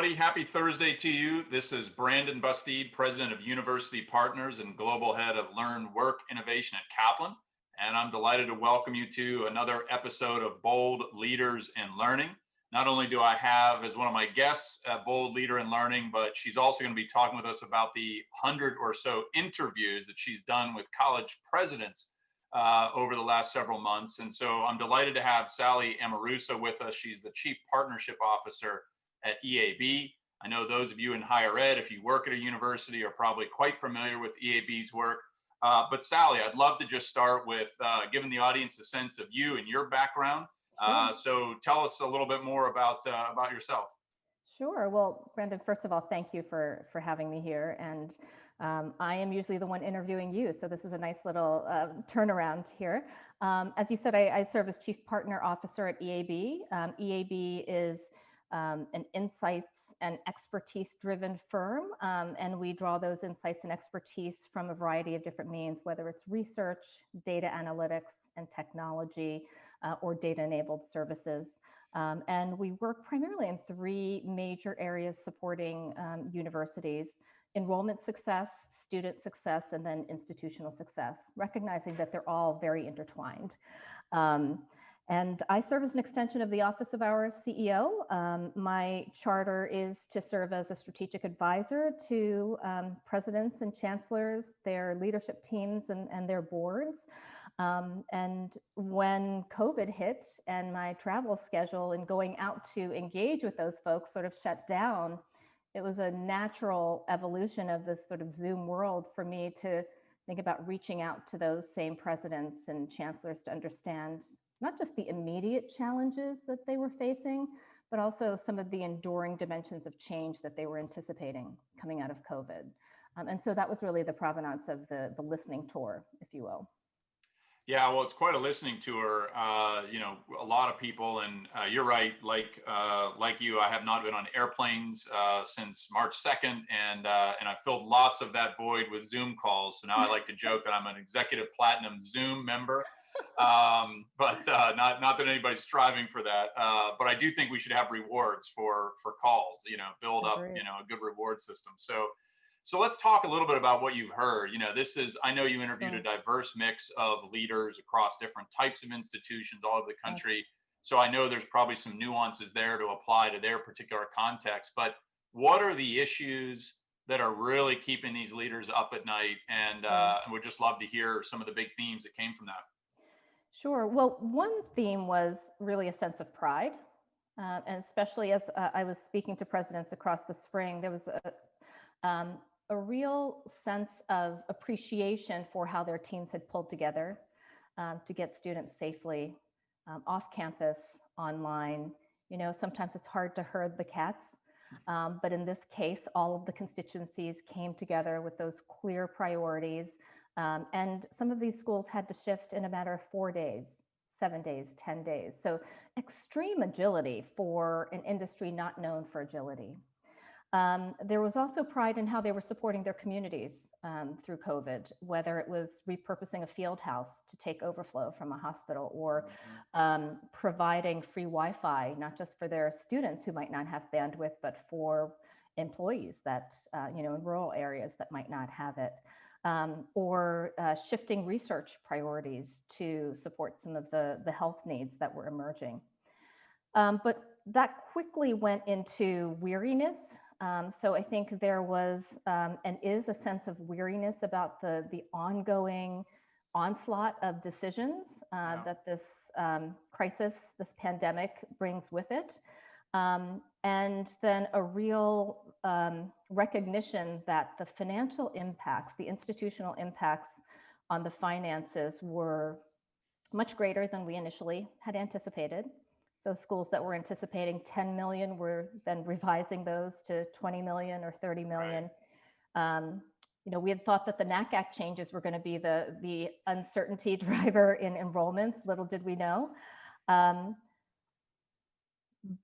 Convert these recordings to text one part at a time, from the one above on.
everybody. Happy Thursday to you. This is Brandon Busteed, President of University Partners and Global Head of Learn, Work, Innovation at Kaplan. And I'm delighted to welcome you to another episode of Bold Leaders in Learning. Not only do I have as one of my guests a bold leader in learning, but she's also going to be talking with us about the 100 or so interviews that she's done with college presidents over the last several months. And so I'm delighted to have Sally Amoruso with us. She's the Chief Partnership Officer at EAB. I know those of you in higher ed, if you work at a university, are probably quite familiar with EAB's work. But Sally, I'd love to just start with giving the audience a sense of you and your background. So tell us a little bit more about yourself. Sure. Well, Brandon, first of all, thank you for having me here. And I am usually the one interviewing you, so this is a nice little turnaround here. As you said, I serve as Chief Partner Officer at EAB. EAB is an insights and expertise-driven firm, and we draw those insights and expertise from a variety of different means, whether it's research, data analytics, and technology, or data-enabled services. And we work primarily in three major areas supporting universities: enrollment success, student success, and then institutional success, recognizing that they're all very intertwined. And I serve as an extension of the office of our CEO. My charter is to serve as a strategic advisor to presidents and chancellors, their leadership teams, and their boards. And when COVID hit and my travel schedule and going out to engage with those folks sort of shut down, it was a natural evolution of this sort of Zoom world for me to think about reaching out to those same presidents and chancellors to understand not just the immediate challenges that they were facing, but also some of the enduring dimensions of change that they were anticipating coming out of COVID. And so that was really the provenance of the listening tour, if you will. Yeah, well, it's quite a listening tour. A lot of people, and you're right. Like you, I have not been on airplanes since March 2nd, and I filled lots of that void with Zoom calls. So now I like to joke that I'm an executive platinum Zoom member, but not that anybody's striving for that. But I do think we should have rewards for calls. Build up a good reward system. So let's talk a little bit about what you've heard. I know you interviewed a diverse mix of leaders across different types of institutions all over the country. So I know there's probably some nuances there to apply to their particular context, but what are the issues that are really keeping these leaders up at night? And we'd just love to hear some of the big themes that came from that. Sure. Well, one theme was really a sense of pride. And especially as I was speaking to presidents across the spring, there was a real sense of appreciation for how their teams had pulled together to get students safely off campus, online. Sometimes it's hard to herd the cats, but in this case, all of the constituencies came together with those clear priorities. And some of these schools had to shift in a matter of 4 days, 7 days, 10 days. So extreme agility for an industry not known for agility. There was also pride in how they were supporting their communities through COVID, whether it was repurposing a field house to take overflow from a hospital, or providing free Wi-Fi, not just for their students who might not have bandwidth, but for employees that, in rural areas that might not have it, or shifting research priorities to support some of the health needs that were emerging. But that quickly went into weariness. So I think there was and is a sense of weariness about the ongoing onslaught of decisions that this crisis, this pandemic brings with it. And then a real recognition that the financial impacts, the institutional impacts on the finances were much greater than we initially had anticipated. So schools that were anticipating 10 million were then revising those to 20 million or 30 million. We had thought that the NACAC changes were going to be the uncertainty driver in enrollments. Little did we know.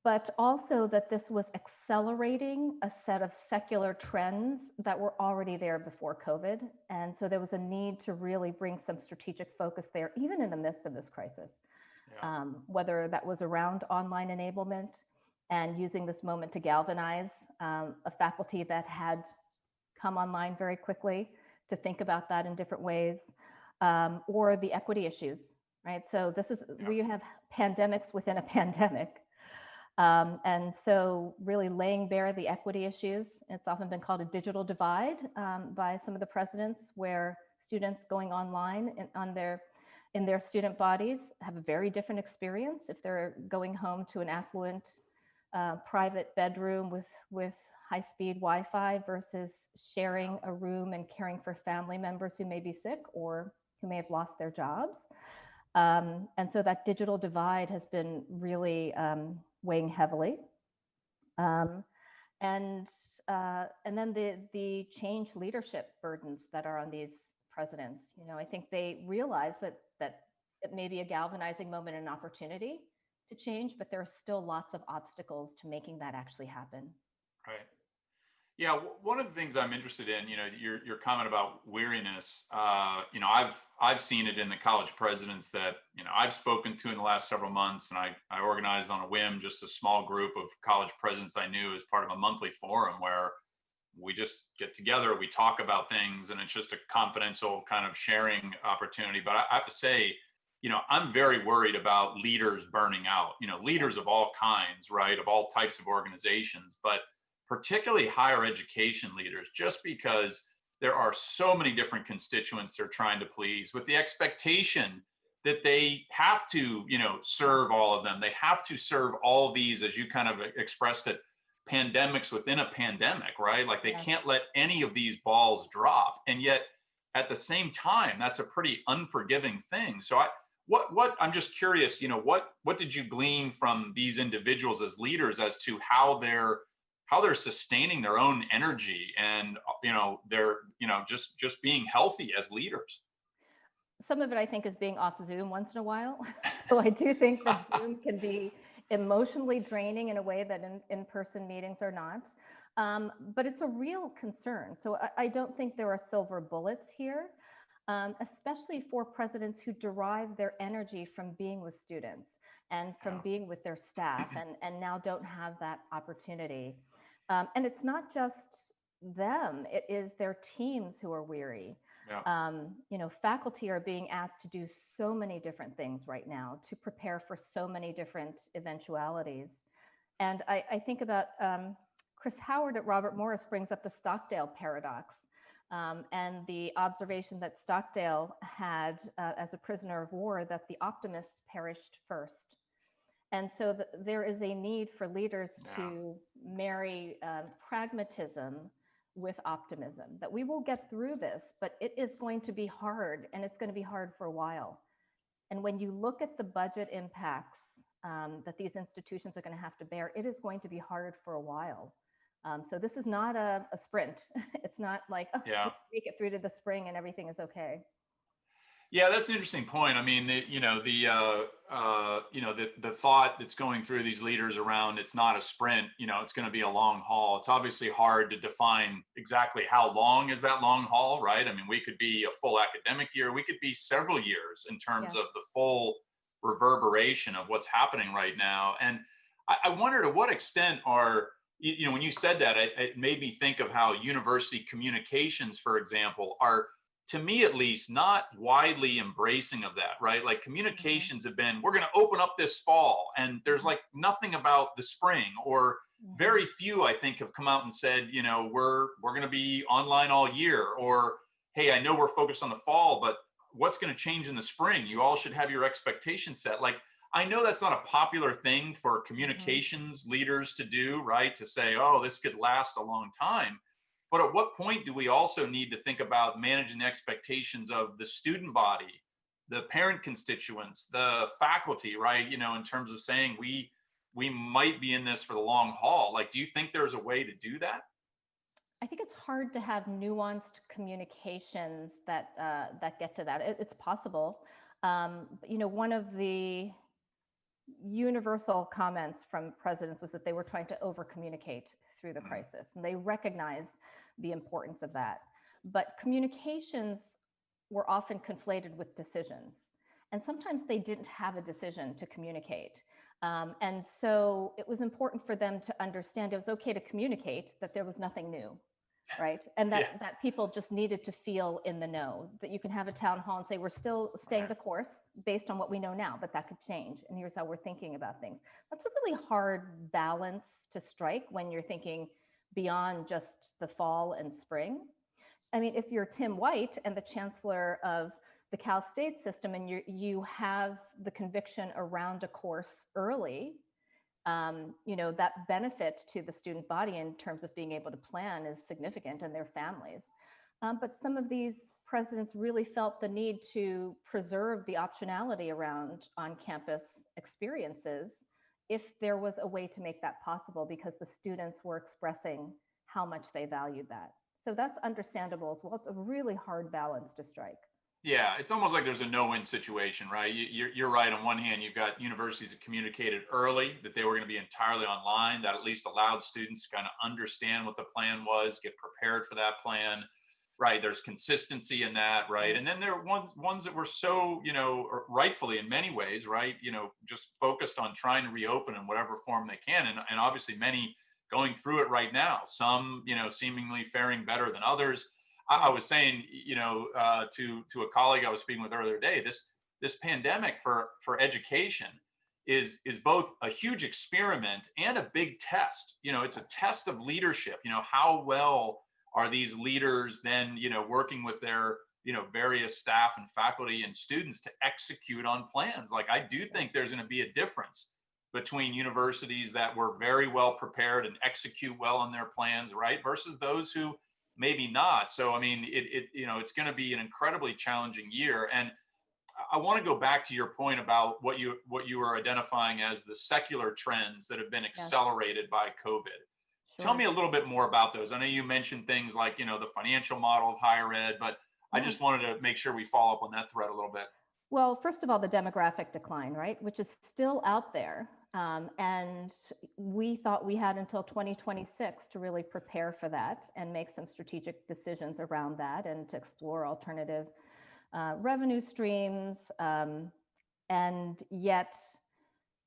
But also that this was accelerating a set of secular trends that were already there before COVID. And so there was a need to really bring some strategic focus there, even in the midst of this crisis. Whether that was around online enablement and using this moment to galvanize a faculty that had come online very quickly to think about that in different ways, or the equity issues, right? So this is, we have pandemics within a pandemic. And so really laying bare the equity issues. It's often been called a digital divide by some of the presidents, where students going online in their student bodies have a very different experience if they're going home to an affluent private bedroom with high-speed Wi-Fi versus sharing a room and caring for family members who may be sick or who may have lost their jobs. And so that digital divide has been really weighing heavily. And then the change leadership burdens that are on these presidents. You know, I think they realize that it may be a galvanizing moment and opportunity to change, but there are still lots of obstacles to making that actually happen. Right. Yeah, one of the things I'm interested in, your comment about weariness. I've seen it in the college presidents that I've spoken to in the last several months, and I organized on a whim just a small group of college presidents I knew as part of a monthly forum where we just get together, we talk about things, and it's just a confidential kind of sharing opportunity. But I have to say, I'm very worried about leaders burning out. Leaders of all kinds, right, of all types of organizations, but particularly higher education leaders, just because there are so many different constituents they're trying to please, with the expectation that they have to, serve all of them. They have to serve all these, as you kind of expressed it, pandemics within a pandemic, right? Like they can't let any of these balls drop. And yet at the same time, that's a pretty unforgiving thing. So what I'm just curious, what did you glean from these individuals as leaders as to how they're sustaining their own energy and they're just being healthy as leaders? Some of it I think is being off Zoom once in a while. So I do think that Zoom can be emotionally draining in a way that in-person meetings are not. But it's a real concern. So I don't think there are silver bullets here, especially for presidents who derive their energy from being with students and from being with their staff, and now don't have that opportunity. And it's not just them, it is their teams who are weary. Faculty are being asked to do so many different things right now to prepare for so many different eventualities. And I think about Chris Howard at Robert Morris brings up the Stockdale paradox, and the observation that Stockdale had as a prisoner of war, that the optimists perished first. And so there is a need for leaders to marry pragmatism with optimism, that we will get through this, but it is going to be hard, and it's going to be hard for a while. And when you look at the budget impacts that these institutions are going to have to bear, it is going to be hard for a while. So this is not a sprint. It's not like, make it through to the spring and everything is okay. Yeah, that's an interesting point. I mean, the thought that's going through these leaders around, it's not a sprint, it's going to be a long haul. It's obviously hard to define exactly how long is that long haul, right? I mean, we could be a full academic year, we could be several years in terms of the full reverberation of what's happening right now. And I wonder to what extent are, when you said that, it made me think of how university communications, for example, are, to me at least, not widely embracing of that, right? Like communications have been, we're going to open up this fall, and there's like nothing about the spring, or very few, I think, have come out and said, we're going to be online all year, or, hey, I know we're focused on the fall, but what's going to change in the spring? You all should have your expectations set. Like, I know that's not a popular thing for communications leaders to do, right? To say, oh, this could last a long time. But at what point do we also need to think about managing the expectations of the student body, the parent constituents, the faculty, right? In terms of saying we might be in this for the long haul. Like, do you think there's a way to do that? I think it's hard to have nuanced communications that get to that. It's possible. One of the universal comments from presidents was that they were trying to over communicate through the crisis, and they recognized the importance of that. But communications were often conflated with decisions, and sometimes they didn't have a decision to communicate. And so it was important for them to understand it was okay to communicate that there was nothing new, right? And Yeah. that people just needed to feel in the know, that you can have a town hall and say, we're still staying the course based on what we know now, but that could change. And here's how we're thinking about things. That's a really hard balance to strike when you're thinking beyond just the fall and spring. I mean, if you're Tim White and the chancellor of the Cal State system and you have the conviction around a course early, that benefit to the student body in terms of being able to plan is significant, and their families. But some of these presidents really felt the need to preserve the optionality around on-campus experiences if there was a way to make that possible, because the students were expressing how much they valued that. So that's understandable as well. It's a really hard balance to strike. Yeah, it's almost like there's a no-win situation, right? You're right. On one hand, you've got universities that communicated early that they were going to be entirely online. That at least allowed students to kind of understand what the plan was, get prepared for that plan, right? There's consistency in that, right? And then there are ones that were so, rightfully in many ways, right? Just focused on trying to reopen in whatever form they can, and obviously many going through it right now. Some, seemingly faring better than others. I was saying, to a colleague I was speaking with earlier today, this pandemic for education is both a huge experiment and a big test. It's a test of leadership. How well are these leaders then, working with their, various staff and faculty and students to execute on plans? Like, I do think there's going to be a difference between universities that were very well prepared and execute well on their plans, right, versus those who maybe not. So, I mean, it's going to be an incredibly challenging year. And I want to go back to your point about what you were identifying as the secular trends that have been accelerated by COVID. Tell me a little bit more about those. I know you mentioned things like, the financial model of higher ed, but I just wanted to make sure we follow up on that thread a little bit. Well, first of all, the demographic decline, right, which is still out there. And we thought we had until 2026 to really prepare for that and make some strategic decisions around that and to explore alternative revenue streams. And yet,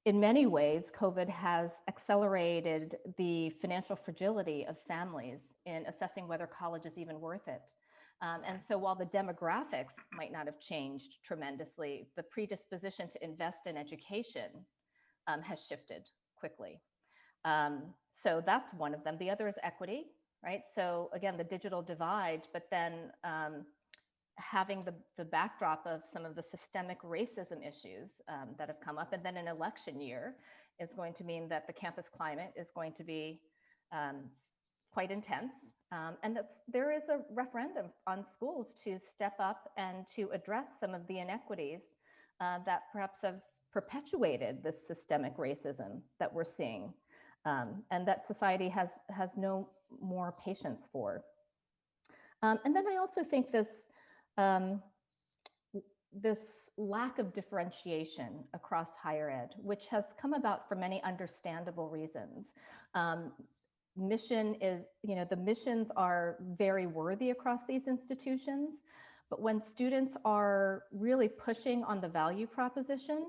in many ways, COVID has accelerated the financial fragility of families in assessing whether college is even worth it. And so while the demographics might not have changed tremendously, the predisposition to invest in education has shifted quickly. So that's one of them. The other is equity, right? So again, the digital divide, but then having the backdrop of some of the systemic racism issues that have come up. And then an election year is going to mean that the campus climate is going to be quite intense. And there is a referendum on schools to step up and to address some of the inequities that perhaps have perpetuated this systemic racism that we're seeing, and that society has no more patience for. And then I also think this lack of differentiation across higher ed, which has come about for many understandable reasons. Mission is, the missions are very worthy across these institutions, but when students are really pushing on the value proposition,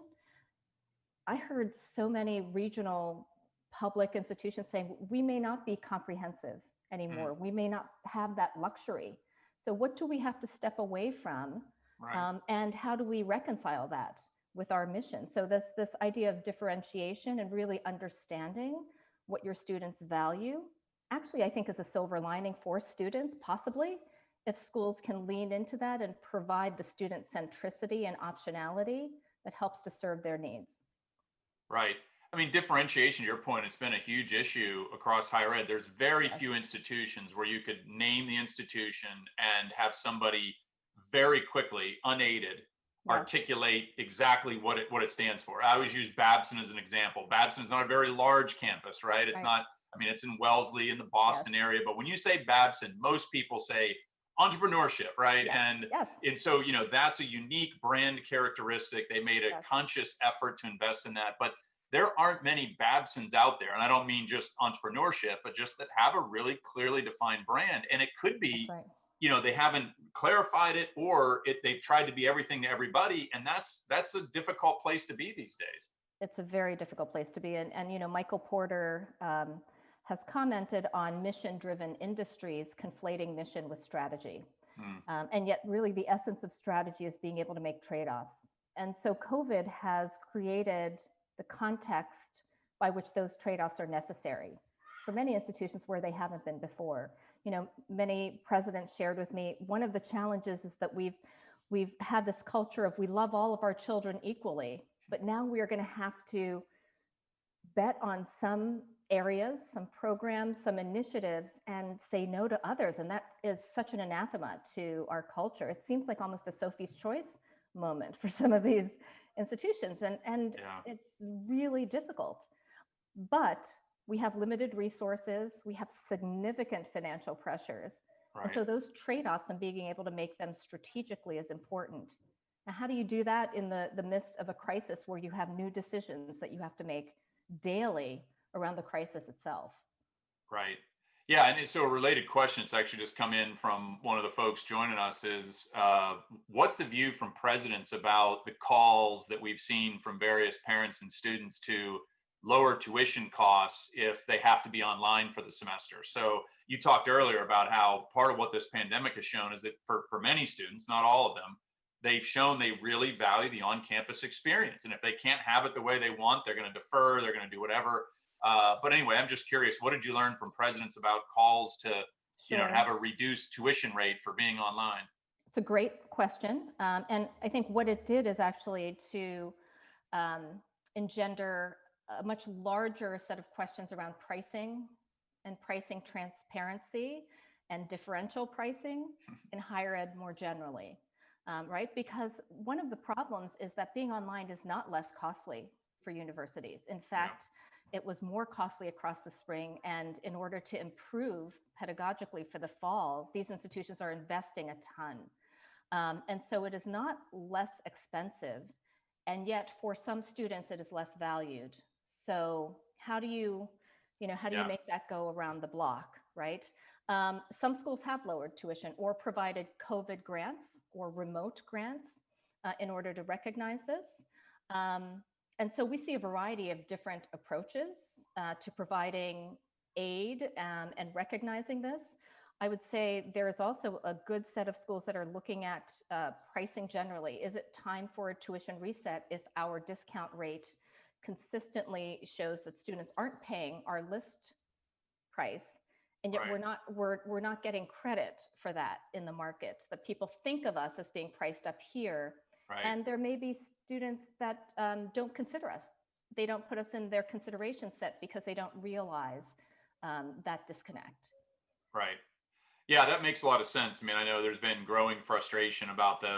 I heard so many regional public institutions saying, we may not be comprehensive anymore. We may not have that luxury. So what do we have to step away from? Right. And how do we reconcile that with our mission? So this idea of differentiation and really understanding what your students value, actually, I think is a silver lining for students, possibly, if schools can lean into that and provide the student centricity and optionality that helps to serve their needs. Right. I mean, differentiation, to your point, it's been a huge issue across higher ed. There's very few institutions where you could name the institution and have somebody very quickly, unaided, articulate exactly what it stands for. I always use Babson as an example. Babson is not a very large campus, right? It's not, I mean, it's in Wellesley in the Boston area, but when you say Babson, most people say entrepreneurship, right? And so, that's a unique brand characteristic. They made a conscious effort to invest in that, but there aren't many Babsons out there. And I don't mean just entrepreneurship, but just that have a really clearly defined brand. And it could be, they haven't clarified it, or they've tried to be everything to everybody. And that's a difficult place to be these days. It's a very difficult place to be. And you know, Michael Porter has commented on mission-driven industries conflating mission with strategy. And yet really the essence of strategy is being able to make trade-offs. And so COVID has created the context by which those trade-offs are necessary for many institutions where they haven't been before. You know, many presidents shared with me, one of the challenges is that we've had this culture of we love all of our children equally, but now we are going to have to bet on some areas, some programs, some initiatives, and say no to others. And that is such an anathema to our culture. It seems like almost a Sophie's Choice moment for some of these institutions. And it's really difficult. But we have limited resources, we have significant financial pressures. Right. And so those trade-offs and being able to make them strategically is important. Now, how do you do that in the midst of a crisis where you have new decisions that you have to make daily around the crisis itself? Right. Yeah. And so a related question that's actually just come in from one of the folks joining us is what's the view from presidents about the calls that we've seen from various parents and students to lower tuition costs if they have to be online for the semester? So you talked earlier about how part of what this pandemic has shown is that for many students, not all of them, they've shown they really value the on-campus experience. And if they can't have it the way they want, they're going to defer, they're going to do whatever. But anyway, I'm just curious, what did you learn from presidents about calls to, you know, have a reduced tuition rate for being online? It's a great question. And I think what it did is actually to engender a much larger set of questions around pricing and pricing transparency and differential pricing in higher ed more generally. Right? Because one of the problems is that being online is not less costly for universities. In fact, it was more costly across the spring. And in order to improve pedagogically for the fall, these institutions are investing a ton. And so it is not less expensive. And yet for some students, it is less valued. So how do you make that go around the block, right? Some schools have lowered tuition or provided COVID grants or remote grants in order to recognize this. And so we see a variety of different approaches to providing aid and recognizing this. I would say there is also a good set of schools that are looking at pricing generally. Is it time for a tuition reset if our discount rate consistently shows that students aren't paying our list price? And yet we're not getting credit for that in the market, that people think of us as being priced up here. Right. And there may be students that don't consider us. They don't put us in their consideration set because they don't realize that disconnect. Right. Yeah, that makes a lot of sense. I mean, I know there's been growing frustration about the,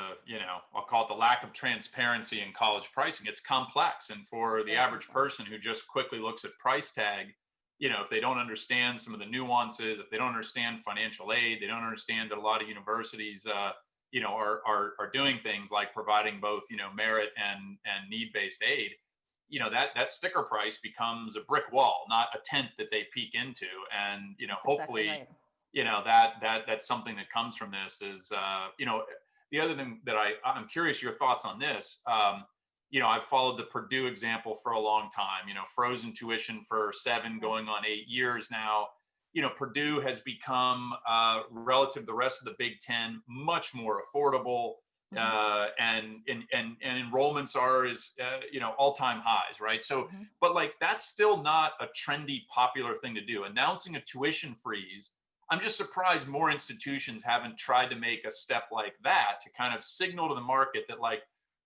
I'll call it the lack of transparency in college pricing. It's complex. And for the average person who just quickly looks at price tag, if they don't understand some of the nuances, if they don't understand financial aid, they don't understand that a lot of universities, are doing things like providing both, merit and need-based aid. That sticker price becomes a brick wall, not a tent that they peek into. And, That's hopefully, exactly right. that's something that comes from this is, the other thing that I'm curious your thoughts on this. I've followed the Purdue example for a long time, frozen tuition for 7 going on 8 years now. Purdue has become, relative to the rest of the Big Ten, much more affordable. And enrollments are all-time highs, right? So, but like that's still not a trendy, popular thing to do. Announcing a tuition freeze, I'm just surprised more institutions haven't tried to make a step like that to kind of signal to the market that like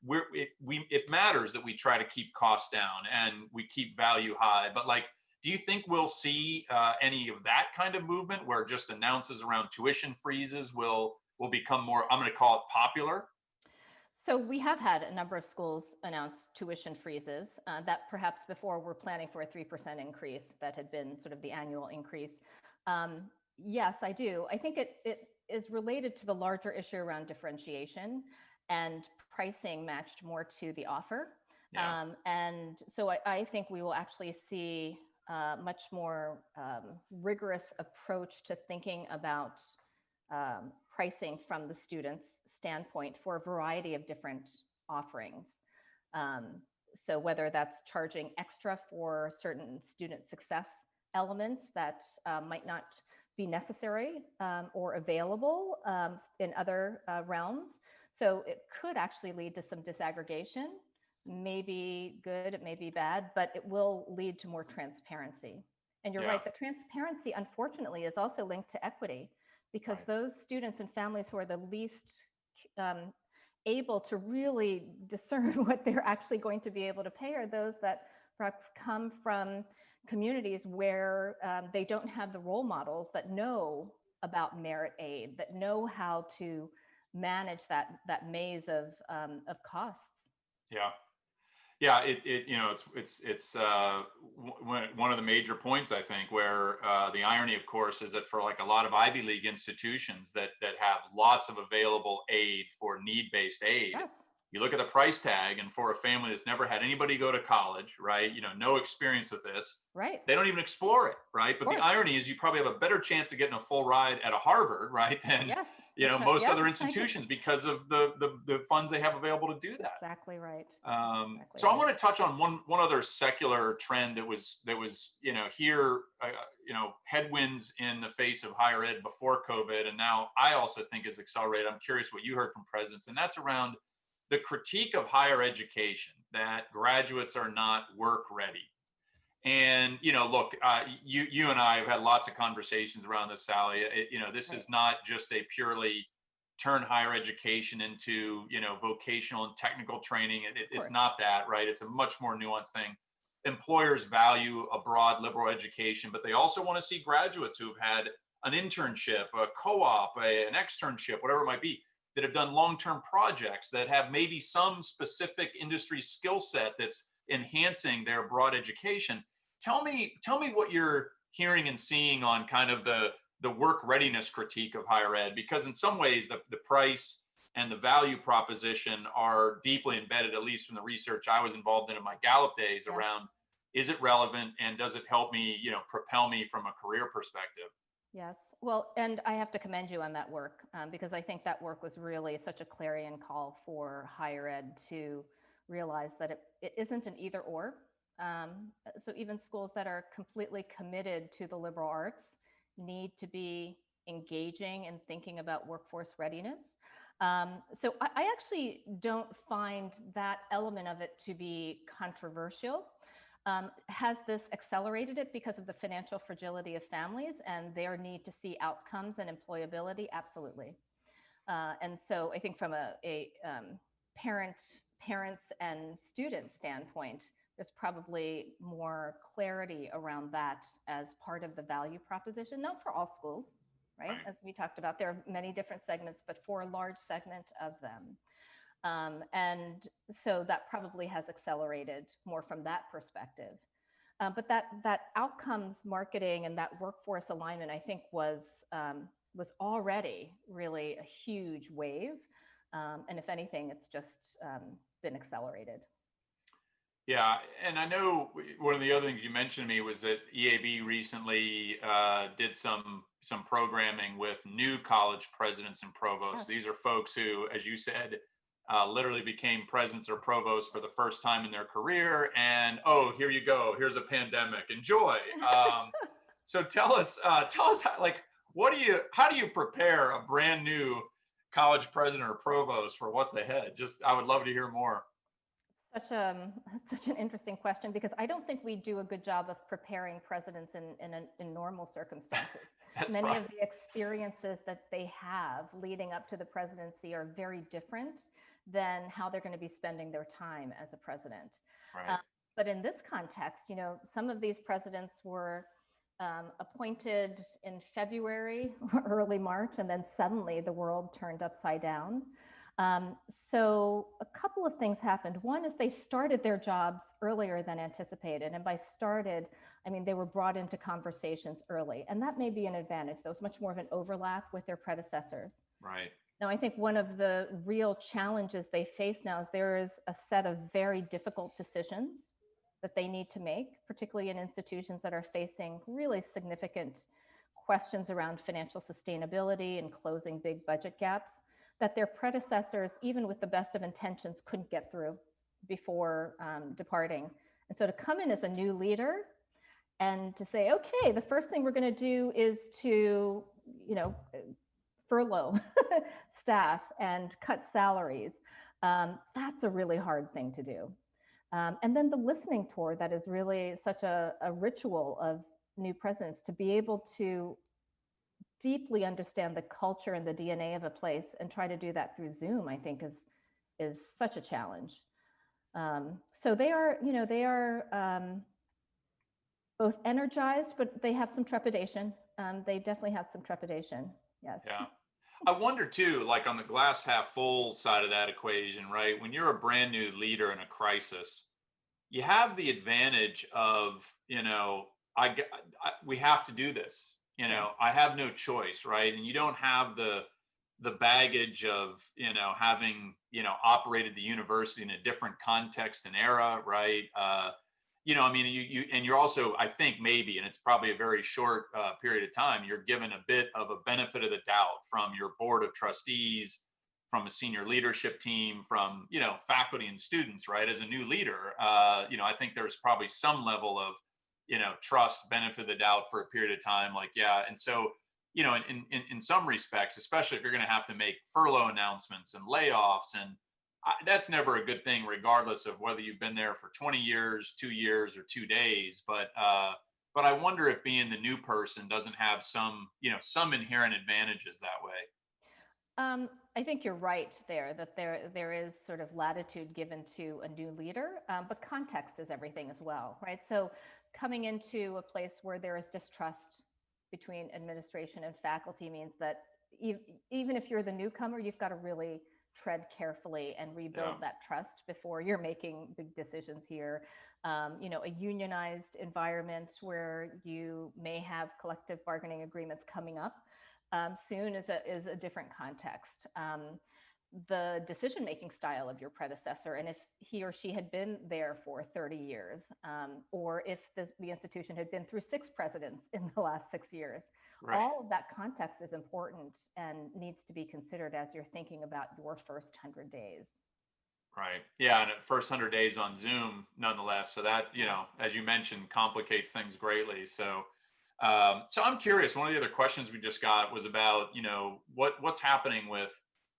it matters that we try to keep costs down and we keep value high. But like, do you think we'll see any of that kind of movement where just announces around tuition freezes will become more, I'm going to call it popular? So we have had a number of schools announce tuition freezes that perhaps before were planning for a 3% increase that had been sort of the annual increase. Yes, I do. I think it is related to the larger issue around differentiation and pricing matched more to the offer. And so I think we will actually see a much more rigorous approach to thinking about pricing from the student's standpoint for a variety of different offerings. So whether that's charging extra for certain student success elements that might not be necessary or available in other realms. So it could actually lead to some disaggregation, maybe good, it may be bad, but it will lead to more transparency. And you're Yeah. right, the transparency, unfortunately, is also linked to equity, because Right. those students and families who are the least able to really discern what they're actually going to be able to pay are those that perhaps come from communities where they don't have the role models that know about merit aid, that know how to manage that maze of costs. Yeah. Yeah, it's one of the major points, I think, where the irony, of course, is that for like a lot of Ivy League institutions that have lots of available aid for need-based aid, Yes. you look at the price tag, and for a family that's never had anybody go to college, right? No experience with this, Right. they don't even explore it, right? But the irony is, you probably have a better chance of getting a full ride at a Harvard, right, than Yes. most Yep. other institutions, because of the funds they have available to do that. Exactly right. So I want to touch on one other secular trend that was here, headwinds in the face of higher ed before COVID, and now I also think is accelerated. I'm curious what you heard from presidents, and that's around the critique of higher education, that graduates are not work ready. And look, you and I have had lots of conversations around this, Sally. This Right. is not just a purely turn higher education into vocational and technical training. It's not that, right? It's a much more nuanced thing. Employers value a broad liberal education, but they also want to see graduates who've had an internship, a co-op, an externship, whatever it might be, that have done long-term projects, that have maybe some specific industry skill set that's enhancing their broad education. Tell me what you're hearing and seeing on kind of the work readiness critique of higher ed, because in some ways the price and the value proposition are deeply embedded, at least from the research I was involved in my Gallup days, Yes. around, is it relevant and does it help me, propel me from a career perspective? Yes. Well, and I have to commend you on that work, because I think that work was really such a clarion call for higher ed to realize that it isn't an either or. So even schools that are completely committed to the liberal arts need to be engaging and thinking about workforce readiness. So I actually don't find that element of it to be controversial. Has this accelerated it because of the financial fragility of families and their need to see outcomes and employability? Absolutely. And so I think from a parents and student standpoint, there's probably more clarity around that as part of the value proposition, not for all schools, right? As we talked about, there are many different segments, but for a large segment of them. And so that probably has accelerated more from that perspective. But that outcomes marketing and that workforce alignment, I think, was already really a huge wave. And if anything, it's just been accelerated. Yeah, and I know one of the other things you mentioned to me was that EAB recently did some programming with new college presidents and provosts. Yes. These are folks who, as you said, literally became presidents or provosts for the first time in their career. And oh, here you go. Here's a pandemic. Enjoy. So tell us how, like, how do you prepare a brand new college president or provost for what's ahead? I would love to hear more. Such an interesting question, because I don't think we do a good job of preparing presidents in normal circumstances. Many of the experiences that they have leading up to the presidency are very different than how they're going to be spending their time as a president. Right. But in this context, some of these presidents were appointed in February or early March, and then suddenly the world turned upside down. So a couple of things happened. One is they started their jobs earlier than anticipated. And by started, I mean, they were brought into conversations early. And that may be an advantage. There was much more of an overlap with their predecessors. Right. Now, I think one of the real challenges they face now is there is a set of very difficult decisions that they need to make, particularly in institutions that are facing really significant questions around financial sustainability and closing big budget gaps, that their predecessors, even with the best of intentions, couldn't get through before departing. And so to come in as a new leader and to say, okay, the first thing we're going to do is to, furlough staff and cut salaries. That's a really hard thing to do. And then the listening tour, that is really such a ritual of new presidents, to be able to deeply understand the culture and the DNA of a place and try to do that through Zoom, I think is such a challenge. So they are both energized, but they have some trepidation. They definitely have some trepidation. Yes. Yeah. I wonder too, like on the glass half full side of that equation, right? When you're a brand new leader in a crisis, you have the advantage of, we have to do this. Yes. I have no choice, right? And you don't have the baggage of, having, operated the university in a different context and era, right? I mean, and you're also, I think maybe, and it's probably a very short period of time, you're given a bit of a benefit of the doubt from your board of trustees, from a senior leadership team, from, faculty and students, right? As a new leader, I think there's probably some level of, trust, benefit of the doubt for a period of time. Like, yeah. And so, in some respects, especially if you're going to have to make furlough announcements and layoffs, and that's never a good thing, regardless of whether you've been there for 20 years, 2 years, or 2 days. But I wonder if being the new person doesn't have some, some inherent advantages that way. I think you're right there, that there is sort of latitude given to a new leader, but context is everything as well, right? So coming into a place where there is distrust between administration and faculty means that even if you're the newcomer, you've got to really tread carefully and rebuild that trust before you're making big decisions here. A unionized environment where you may have collective bargaining agreements coming up soon is a different context. The decision-making style of your predecessor, and if he or she had been there for 30 years, or if the institution had been through 6 presidents in the last 6 years, right. All of that context is important and needs to be considered as you're thinking about your first 100 days. Right. Yeah. And first 100 days on Zoom, nonetheless. So that, as you mentioned, complicates things greatly. So I'm curious. One of the other questions we just got was about, what's happening with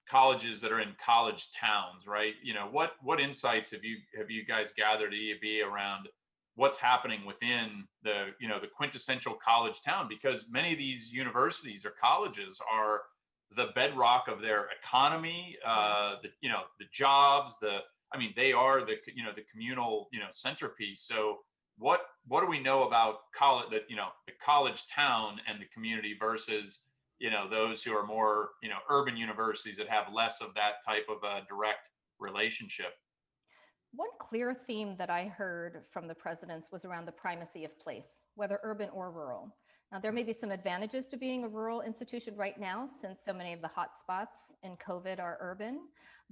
colleges that are in college towns, right? What insights have you guys gathered at EAB around what's happening within the quintessential college town? Because many of these universities or colleges are the bedrock of their economy, the jobs, they are the communal, centerpiece. So what do we know about college, the college town and the community versus, those who are more, urban universities that have less of that type of a direct relationship? One clear theme that I heard from the presidents was around the primacy of place, whether urban or rural. Now, there may be some advantages to being a rural institution right now, since so many of the hot spots in COVID are urban,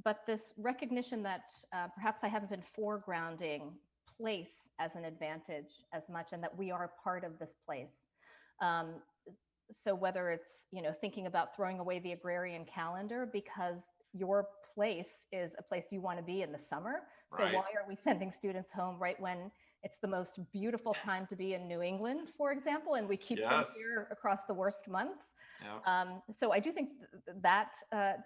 but this recognition that perhaps I haven't been foregrounding place as an advantage as much, and that we are part of this place. So whether it's, thinking about throwing away the agrarian calendar because your place is a place you want to be in the summer. So right. Why are we sending students home right when it's the most beautiful time to be in New England, for example, and we keep them here across the worst months? Yeah. So I do think that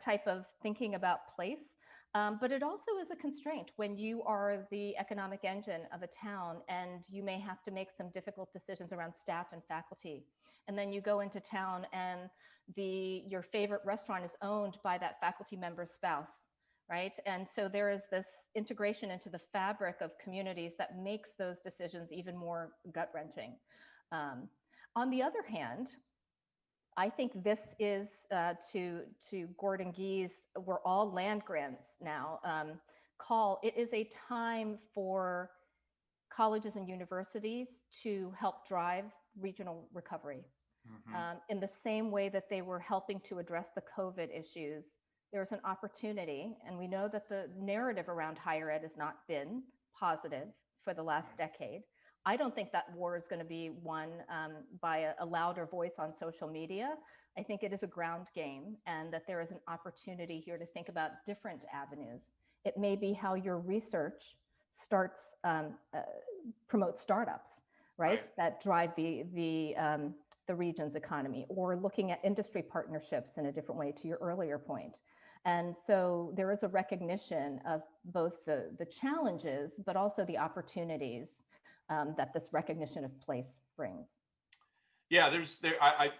type of thinking about place, but it also is a constraint when you are the economic engine of a town and you may have to make some difficult decisions around staff and faculty. And then you go into town and your favorite restaurant is owned by that faculty member's spouse, right? And so there is this integration into the fabric of communities that makes those decisions even more gut-wrenching. On the other hand, I think this is, to Gordon Gee's "We're all land grants now" call, it is a time for colleges and universities to help drive regional recovery. Mm-hmm. In the same way that they were helping to address the COVID issues, there's an opportunity, and we know that the narrative around higher ed has not been positive for the last decade. I don't think that war is going to be won by a louder voice on social media. I think it is a ground game, and that there is an opportunity here to think about different avenues. It may be how your research starts promotes startups, right? That drive the region's economy, or looking at industry partnerships in a different way, to your earlier point. And so there is a recognition of both the challenges, but also the opportunities that this recognition of place brings. Yeah,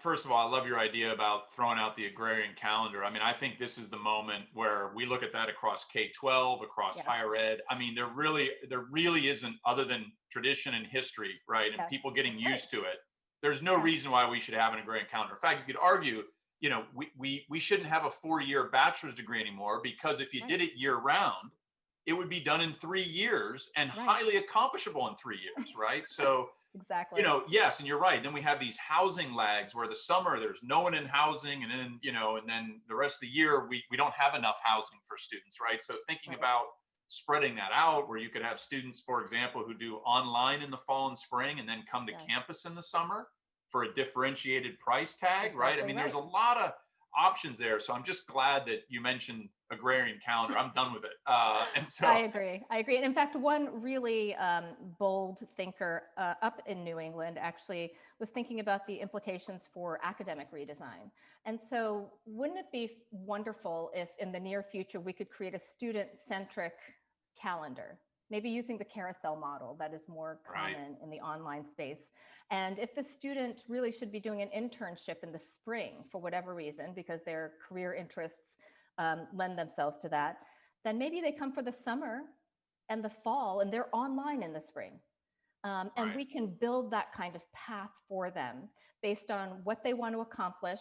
first of all, I love your idea about throwing out the agrarian calendar. I mean, I think this is the moment where we look at that across K-12, across Yes. higher ed. I mean, there really isn't, other than tradition and history, right? And Yes. people getting used to it. There's no Yeah. reason why we should have an agrarian calendar. In fact, you could argue, you know, we shouldn't have a 4-year bachelor's degree anymore, because if you did it year round, it would be done in 3 years and highly accomplishable in 3 years, right? So exactly. you know, yes, and you're right. Then we have these housing lags where the summer there's no one in housing, and then, you know, and then the rest of the year we don't have enough housing for students, right? So thinking about spreading that out, where you could have students, for example, who do online in the fall and spring and then come to campus in the summer for a differentiated price tag, right? I mean, there's a lot of options there. So I'm just glad that you mentioned agrarian calendar. I'm done with it. And so I agree. And in fact, one really bold thinker up in New England actually was thinking about the implications for academic redesign. And so wouldn't it be wonderful if in the near future we could create a student-centric calendar, maybe using the carousel model that is more common in the online space. And if the student really should be doing an internship in the spring for whatever reason, because their career interests lend themselves to that, then maybe they come for the summer and the fall and they're online in the spring. And we can build that kind of path for them based on what they want to accomplish,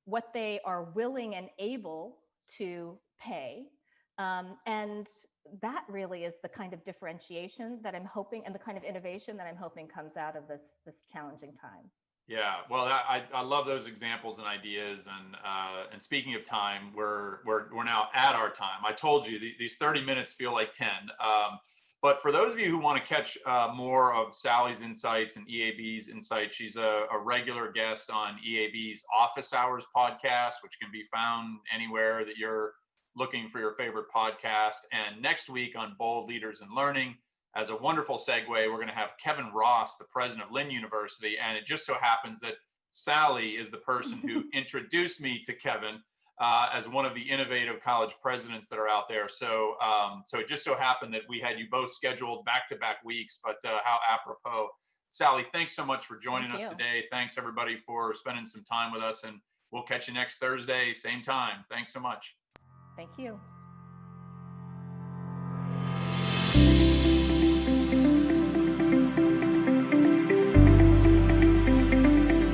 what they are willing and able to pay. And that really is the kind of differentiation that I'm hoping, and the kind of innovation that I'm hoping comes out of this challenging time. Yeah, well, I love those examples and ideas. And speaking of time, we're now at our time. I told you these 30 minutes feel like 10. But for those of you who want to catch more of Sally's insights and EAB's insights, she's a regular guest on EAB's Office Hours podcast, which can be found anywhere that you're looking for your favorite podcast. And next week on Bold Leaders in Learning, as a wonderful segue, we're going to have Kevin Ross, the president of Lynn University. And it just so happens that Sally is the person who introduced me to Kevin as one of the innovative college presidents that are out there. So it just so happened that we had you both scheduled back-to-back weeks, but how apropos. Sally, thanks so much for joining us today. Thanks everybody for spending some time with us, and we'll catch you next Thursday, same time. Thanks so much. Thank you.